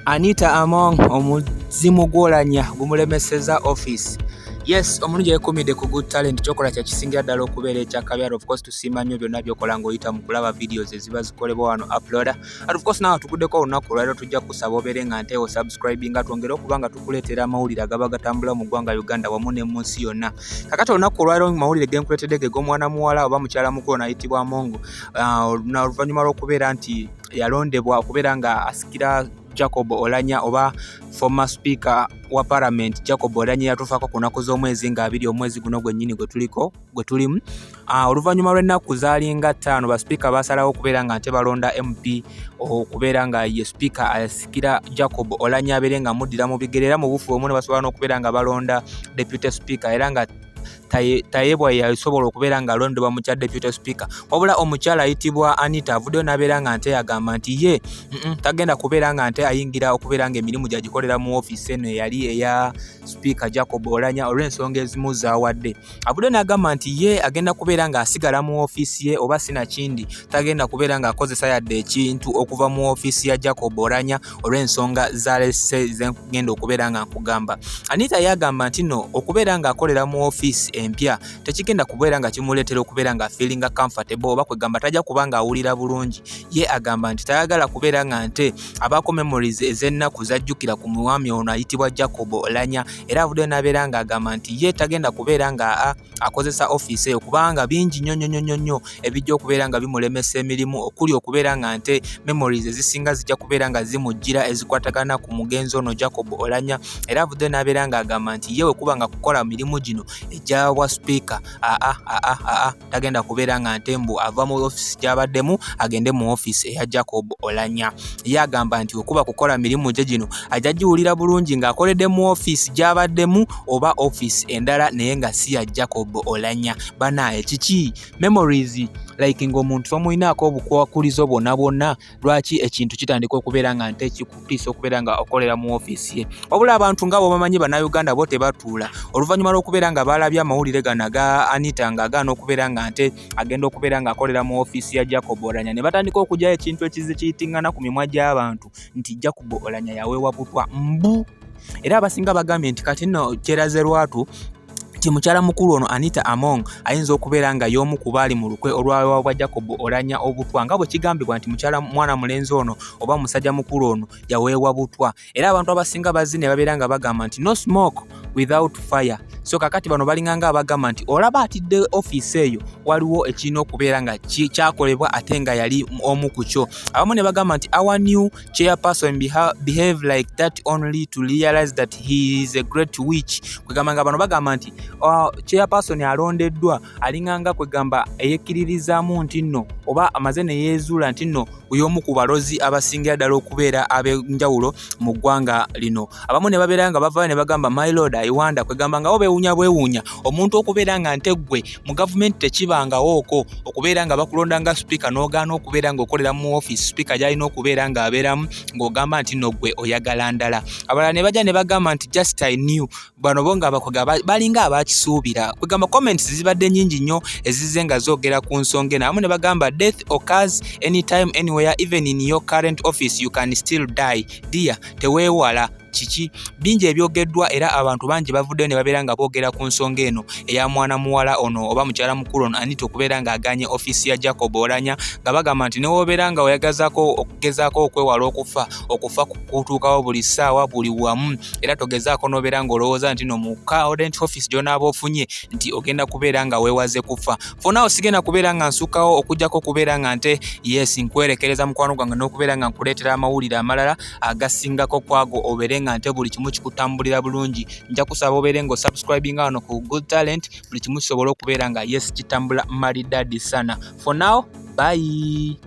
Anita Among omuzimu gwolanya gumulemeseza office. Yes, omuntu yekumide ku good talent chokola kya kisingira ddala okubeera ekyakabyalo. Of course tusiima nnyo byonna byokola ng'oyita mu kulaba videos eziba zikolebwa wano uploader. And of course nawe tuguddeko olunaku olwaliro tujja kusaba obeere nga nteewo subscribinga twongere okuba nga tukuleetera amawulire agaba gatambula mu ggwanga Uganda wamu ne mu nsi yonna. Kakati olunaku olwaliro mawulire ge nkuleetedde ge g'omwana muwala oba mukyala mukulu ayitibwa Among oluvannyuma lw'okubeera nti yalondebwa okubeera nga asikira Jacob Oulanyah oba former speaker wa parliament Jacob Oulanyah yatufaako ku nnaku z'omwezi nga 2 omwezi guno gwennyini gwe tulimu. Oluvannyuma lw'ennaku zaalinga 5 ba speaker basalawo okubeera nga nte balonda MP okubeera nga ye speaker asikira Jacob Oulanyah abeere nga muddira mu bigere era mu bufu omu ne basobola n'okubeera nga balonda deputy speaker era nga tayebwa yasobola okubeera nga alondebwa mu kya deputy speaker wabula omukyala ayitibwa Anita avuddeyo n'abeera nga nte yagamba nti ye tagenda kubeera nga nte ayingira okubeera nga emirimu gyagikolera mu office eno eyali eya speaker Jacob Oulanyah olw'ensonga ezimu zaawadde. Avuddeyo n'agamba nti ye agenda kubeera nga asigala mu office ye oba sinakindi tagenda kubeera nga akozesa yadde ekintu okuva mu office ya Jacob Oulanyah olw'ensonga zalese zengenda okubeera nga nkugamba. Anita yagamba nti no okubeera nga akolera mu office empya tekigenda kubeera nga kimuleetera okubeera nga feelinga comfortable oba kwegamba tajja kuba nga awulira bulungi. Ye agamba nti tayagala kubeera nga nte abaako memories ez'ennaku zajjukira ku mwami ono ayitibwa Jacob Oulanyah era avuddeyo n'abeera nga agamba nti ye tagenda kubeera nga akozesa office eyo kubanga bingi nnyo ebijja okubeera nga bimulemesa emirimu okuli okubeera nga nte memories ezisinga zijja kubeera nga zimujjira ezikwatagana ku mugenzi ono Jacob Oulanyah era avuddeyo n'abeera nga agamba nti ye bwe kuba nga kukola mirimu gino ejjawa speaker tagenda kubeera nga nte mbu ava mu office gy'abaddemu agende mu office eya Jacob Oulanyah. Ye agamba nti okuba kukola mirimu gye gino ajja giwulira bulungi ng'akoledde mu office gy'abaddemu oba office endala naye nga si ya Jacob Oulanyah. Banaye kiki memories like ng'omuntu tomuyinaako obukwakulizo bwonna lwaki ekintu kitandika okubeera nga nte kikutiisa okubeera nga okolera mu office ye. Wabula abantu nga bw'obamanyi bannayuganda bo tebatuula oluvannyuma lw'okubeera nga balabye amawulire gano ga Anita nga agaana okubeera nga nte agenda okubeera nga akolera mu office ya Jacob Oulanyah ne batandika okugyayo ekintu ekiyitingana ku mimwa gy'abantu nti Jacob Oulanyah yaweebwa butwa mbu era abasinga bagambye nti kati nno kyeraze lwatu mukyala mukulu ono Anita Among ayinza okubeera nga y'omu ku baali mu lukwe olwaweebwa Jacob Oulanyah obutwa nga bwe kigambibwa nti mwana mulenzi ono oba musajja mukulu ono yaweebwa butwa era abantu abasinga bazzi ne babeera nga bagamba nti no smoke without fire. So kakati bano balinganga abagamba nti olaba atidde office eyo waliwo ekirina okubeera nga kyakolebwa ate nga yali omu ku kyo. Abamu ne bagamba nti our new chairperson behave like that only to realize that he is a great witch. Kwegamba nga bano bagamba nti chairperson alondeddwa alinganga kwegamba eyekkiririzaamu nti nno oba amaze ne yeezuula nti nno y'omu ku balozi abasingira ddala okubeera ab'enjawulo mu ggwanga lino. Abamu ne babeera nga bavaayo ne bagamba my lord I wonder kwegamba nga bwewuunya omuntu okubeera nga nte ggwe mu gavumenti tekibangawooko okubeera nga bakulonda nga speaker n'ogaana okubeera ng'okolera mu office speaker gy'alina okubeera ng'abeeramu ng'ogamba nti no ggwe oyagala ndala. Abalala ne bajja ne bagamba nti just I knew bano bo nga balinga abakisuubira kwegamba comments zibadde nnyingi nnyo ezizze nga zoogera ku nsonga eno. Abamu ne bagamba death occurs anytime anywhere even in your current office you can still die dear teweewala kiki bingi ebyogeddwa era abantu bangi bavuddeyo ne babeera nga boogera ku nsonga eno eya mwana muwala ono oba mukyala mukulu ono Anita okubeera nga aganye office ya Jacob Oulanyah nga bagamba nti newobeera nga okugezaako okwewala okufa kutuukawo buli ssaawa buli wamu era togezaako n'obeera ng'olowooza nti no mu current office gy'onaaba ofunye nti ogenda kubeera nga weewaze kufa. Fonaawo sigenda kubeera nga nsukkawo okujjako okubeera nga nte yes nkwerekereza mukwano gwange n'okubeera nga nkuleetera amawulire amalala agasingako kwago obeere nga nte buli kimu kikutambulira bulungi. Nja kusaba obeere nga osubscribinga wano ku good talent buli kimu kisobole okubeera nga yes kitambula maliddadi sana. For now, bye.